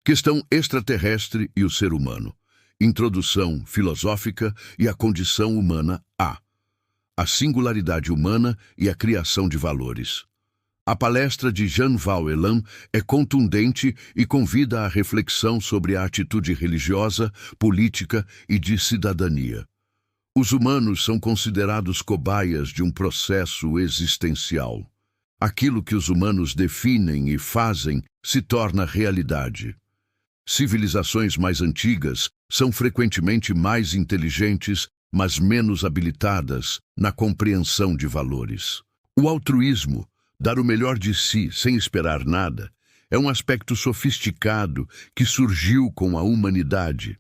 Questão extraterrestre e o ser humano. Introdução filosófica e a condição humana A singularidade humana e a criação de valores. A palestra de Jean Val Elam é contundente e convida à reflexão sobre a atitude religiosa, política e de cidadania. Os humanos são considerados cobaias de um processo existencial. Aquilo que os humanos definem e fazem se torna realidade. Civilizações mais antigas são frequentemente mais inteligentes, mas menos habilitadas na compreensão de valores. O altruísmo, dar o melhor de si sem esperar nada, é um aspecto sofisticado que surgiu com a humanidade.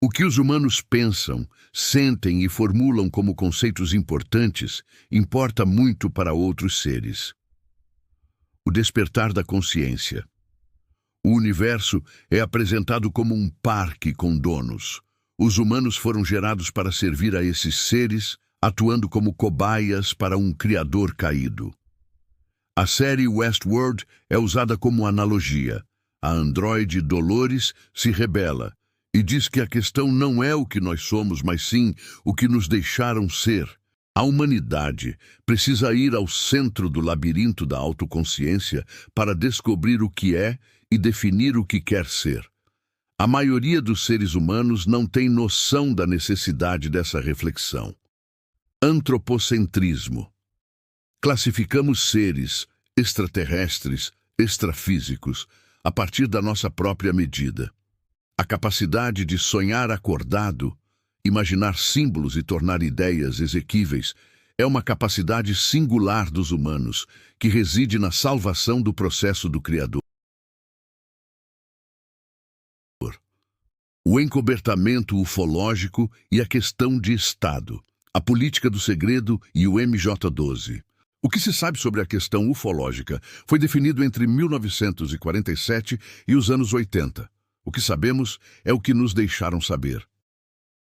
O que os humanos pensam, sentem e formulam como conceitos importantes importa muito para outros seres. O despertar da consciência. O universo é apresentado como um parque com donos. Os humanos foram gerados para servir a esses seres, atuando como cobaias para um criador caído. A série Westworld é usada como analogia. A androide Dolores se rebela e diz que a questão não é o que nós somos, mas sim o que nos deixaram ser. A humanidade precisa ir ao centro do labirinto da autoconsciência para descobrir o que é e definir o que quer ser. A maioria dos seres humanos não tem noção da necessidade dessa reflexão. Antropocentrismo. Classificamos seres extraterrestres, extrafísicos, a partir da nossa própria medida. A capacidade de sonhar acordado, imaginar símbolos e tornar ideias exequíveis é uma capacidade singular dos humanos, que reside na salvação do processo do Criador. O encobertamento ufológico e a questão de Estado. A política do segredo e o MJ-12. O que se sabe sobre a questão ufológica foi definido entre 1947 e os anos 80. O que sabemos é o que nos deixaram saber.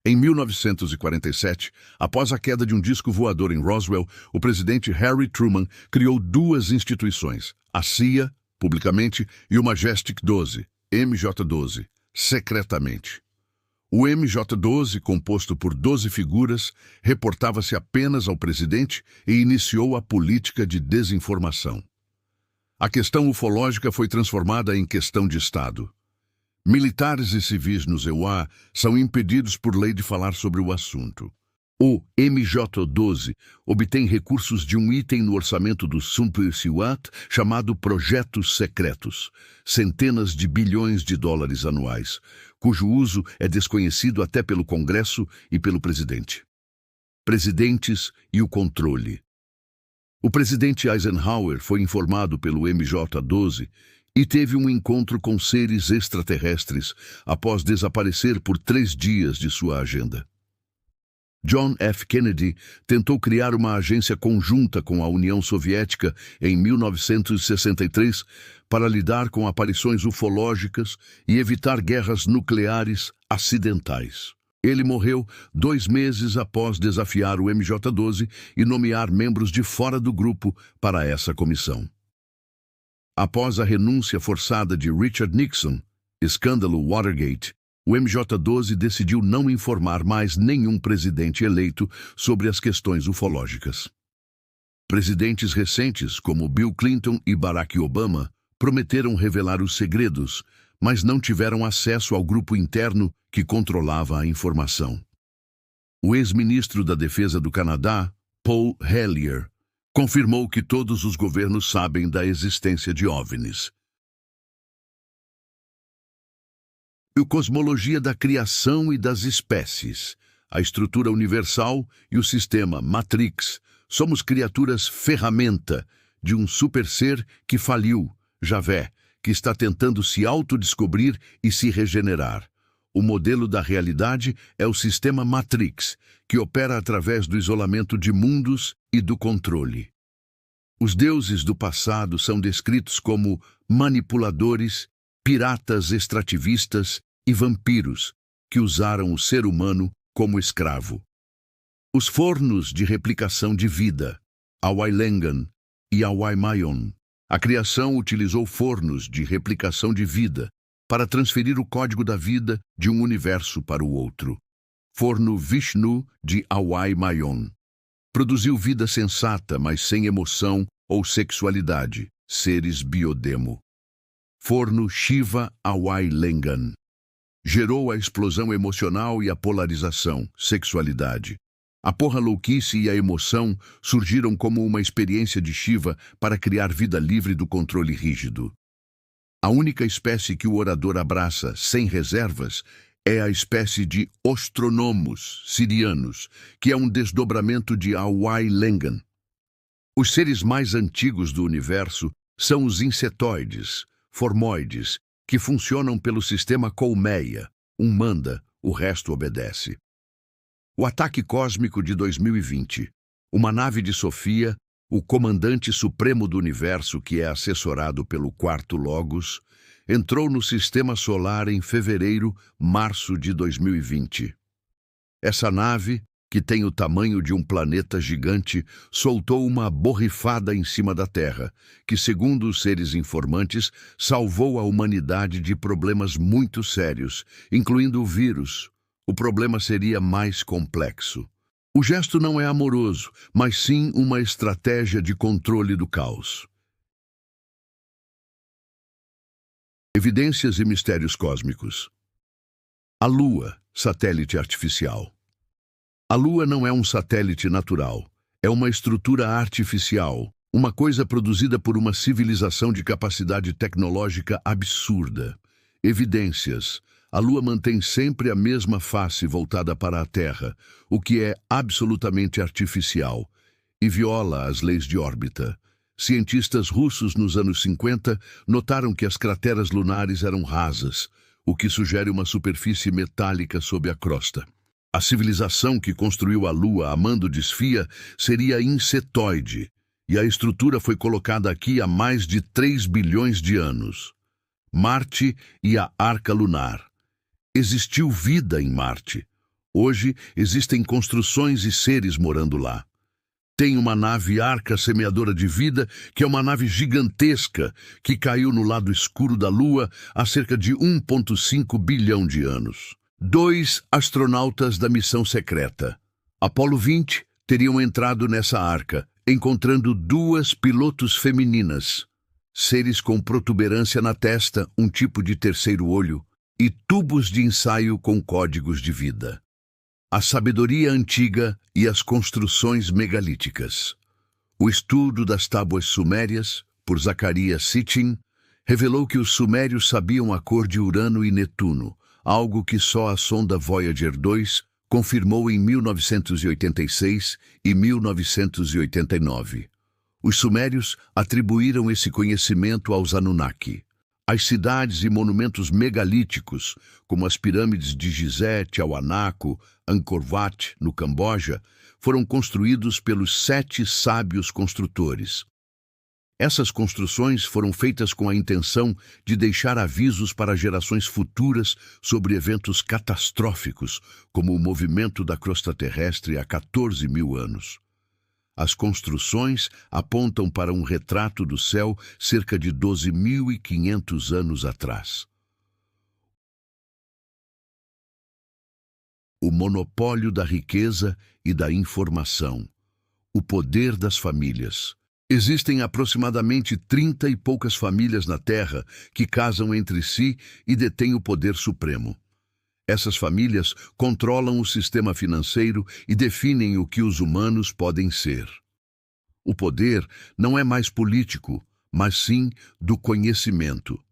Em 1947, após a queda de um disco voador em Roswell, o presidente Harry Truman criou duas instituições, a CIA, publicamente, e o Majestic 12, MJ-12, secretamente. O MJ-12, composto por 12 figuras, reportava-se apenas ao presidente e iniciou a política de desinformação. A questão ufológica foi transformada em questão de Estado. Militares e civis nos EUA são impedidos por lei de falar sobre o assunto. O MJ-12 obtém recursos de um item no orçamento do Sumpuisiwat chamado Projetos Secretos, centenas de bilhões de dólares anuais, cujo uso é desconhecido até pelo Congresso e pelo presidente. Presidentes e o controle. O presidente Eisenhower foi informado pelo MJ-12 e teve um encontro com seres extraterrestres após desaparecer por 3 dias de sua agenda. John F. Kennedy tentou criar uma agência conjunta com a União Soviética em 1963 para lidar com aparições ufológicas e evitar guerras nucleares acidentais. Ele morreu 2 meses após desafiar o MJ-12 e nomear membros de fora do grupo para essa comissão. Após a renúncia forçada de Richard Nixon, escândalo Watergate, o MJ-12 decidiu não informar mais nenhum presidente eleito sobre as questões ufológicas. Presidentes recentes, como Bill Clinton e Barack Obama, prometeram revelar os segredos, mas não tiveram acesso ao grupo interno que controlava a informação. O ex-ministro da Defesa do Canadá, Paul Hellyer, confirmou que todos os governos sabem da existência de OVNIs. A cosmologia da criação e das espécies, a estrutura universal e o sistema Matrix. Somos criaturas ferramenta de um super-ser que faliu, Javé, que está tentando se autodescobrir e se regenerar. O modelo da realidade é o sistema Matrix, que opera através do isolamento de mundos e do controle. Os deuses do passado são descritos como manipuladores, piratas extrativistas e vampiros que usaram o ser humano como escravo. Os fornos de replicação de vida, a Wailengan e a Waimayon. A criação utilizou fornos de replicação de vida, para transferir o código da vida de um universo para o outro. Forno Vishnu de Awai Mayon. Produziu vida sensata, mas sem emoção ou sexualidade, seres biodemo. Forno Shiva Awai Lengan. Gerou a explosão emocional e a polarização, sexualidade. A porra louquice e a emoção surgiram como uma experiência de Shiva para criar vida livre do controle rígido. A única espécie que o orador abraça, sem reservas, é a espécie de Ostronomos sirianos, que é um desdobramento de Awai Lengan. Os seres mais antigos do universo são os insetoides, formoides, que funcionam pelo sistema colmeia. Um manda, o resto obedece. O ataque cósmico de 2020. Uma nave de Sofia, o comandante supremo do universo que é assessorado pelo quarto Logos, entrou no sistema solar em fevereiro-março de 2020. Essa nave, que tem o tamanho de um planeta gigante, soltou uma borrifada em cima da Terra, que, segundo os seres informantes, salvou a humanidade de problemas muito sérios, incluindo o vírus. O problema seria mais complexo. O gesto não é amoroso, mas sim uma estratégia de controle do caos. Evidências e mistérios cósmicos. A Lua, satélite artificial. A Lua não é um satélite natural. É uma estrutura artificial, uma coisa produzida por uma civilização de capacidade tecnológica absurda. Evidências. A Lua mantém sempre a mesma face voltada para a Terra, o que é absolutamente artificial, e viola as leis de órbita. Cientistas russos nos anos 50 notaram que as crateras lunares eram rasas, o que sugere uma superfície metálica sob a crosta. A civilização que construiu a Lua a mando de Sfia seria insetoide, e a estrutura foi colocada aqui há mais de 3 bilhões de anos. Marte e a Arca Lunar. Existiu vida em Marte. Hoje existem construções e seres morando lá. Tem uma nave Arca Semeadora de Vida, que é uma nave gigantesca que caiu no lado escuro da Lua há cerca de 1,5 bilhão de anos. 2 astronautas da missão secreta. Apolo 20 teriam entrado nessa arca, encontrando 2 pilotos femininas, seres com protuberância na testa, um tipo de terceiro olho, e tubos de ensaio com códigos de vida. A sabedoria antiga e as construções megalíticas. O estudo das tábuas sumérias, por Zacarias Sitchin, revelou que os sumérios sabiam a cor de Urano e Netuno, algo que só a sonda Voyager 2 confirmou em 1986 e 1989. Os sumérios atribuíram esse conhecimento aos Anunnaki. As cidades e monumentos megalíticos, como as pirâmides de Gizé, Tiahuanaco, Angkor Wat, no Camboja, foram construídos pelos 7 sábios construtores. Essas construções foram feitas com a intenção de deixar avisos para gerações futuras sobre eventos catastróficos, como o movimento da crosta terrestre há 14 mil anos. As construções apontam para um retrato do céu cerca de 12.500 anos atrás. O monopólio da riqueza e da informação. O poder das famílias. Existem aproximadamente 30 e poucas famílias na Terra que casam entre si e detêm o poder supremo. Essas famílias controlam o sistema financeiro e definem o que os humanos podem ser. O poder não é mais político, mas sim do conhecimento.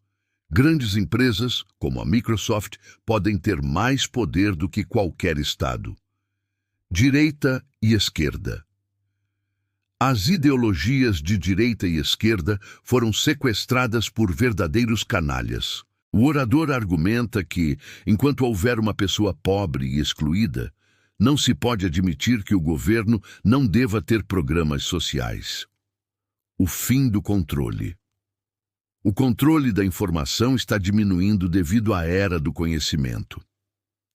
Grandes empresas, como a Microsoft, podem ter mais poder do que qualquer Estado. Direita e esquerda. As ideologias de direita e esquerda foram sequestradas por verdadeiros canalhas. O orador argumenta que, enquanto houver uma pessoa pobre e excluída, não se pode admitir que o governo não deva ter programas sociais. O fim do controle. O controle da informação está diminuindo devido à era do conhecimento.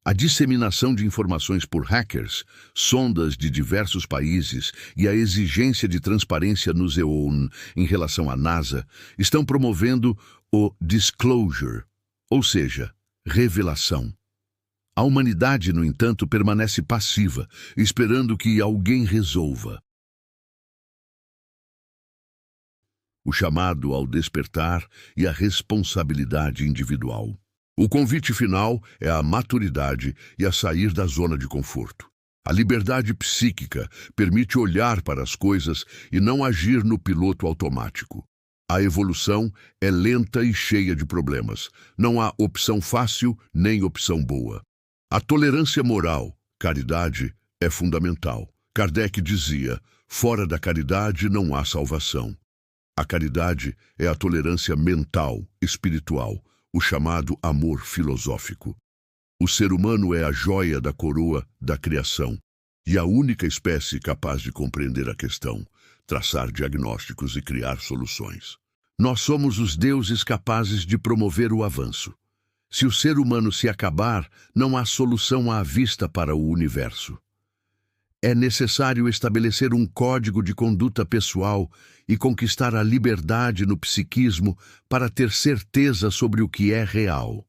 A disseminação de informações por hackers, sondas de diversos países e a exigência de transparência no ZEON em relação à NASA estão promovendo o disclosure, ou seja, revelação. A humanidade, no entanto, permanece passiva, esperando que alguém resolva. O chamado ao despertar e a responsabilidade individual. O convite final é a maturidade e a sair da zona de conforto. A liberdade psíquica permite olhar para as coisas e não agir no piloto automático. A evolução é lenta e cheia de problemas. Não há opção fácil nem opção boa. A tolerância moral, caridade, é fundamental. Kardec dizia, fora da caridade não há salvação. A caridade é a tolerância mental, espiritual, o chamado amor filosófico. O ser humano é a joia da coroa da criação e a única espécie capaz de compreender a questão, traçar diagnósticos e criar soluções. Nós somos os deuses capazes de promover o avanço. Se o ser humano se acabar, não há solução à vista para o universo. É necessário estabelecer um código de conduta pessoal e conquistar a liberdade no psiquismo para ter certeza sobre o que é real.